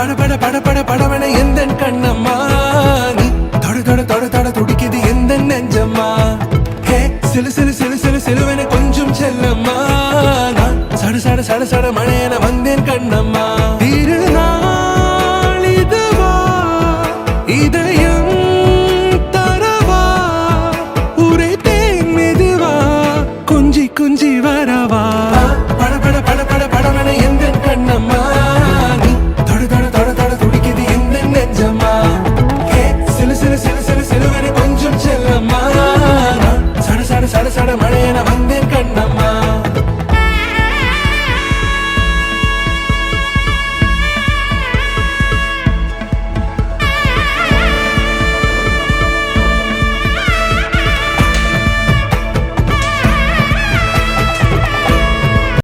பட பட பட பட படவன எந்த கண்ணம்மா நீ தொட தொட தொட தொட துடிக்குது எந்த நெஞ்சம்மா ஹே சிலு சிலு சிலு சிலு சிலுவன கொஞ்சம் செல்லம்மா நான் சட சட சட சட மழையன வந்தேன் கண்ணம்மா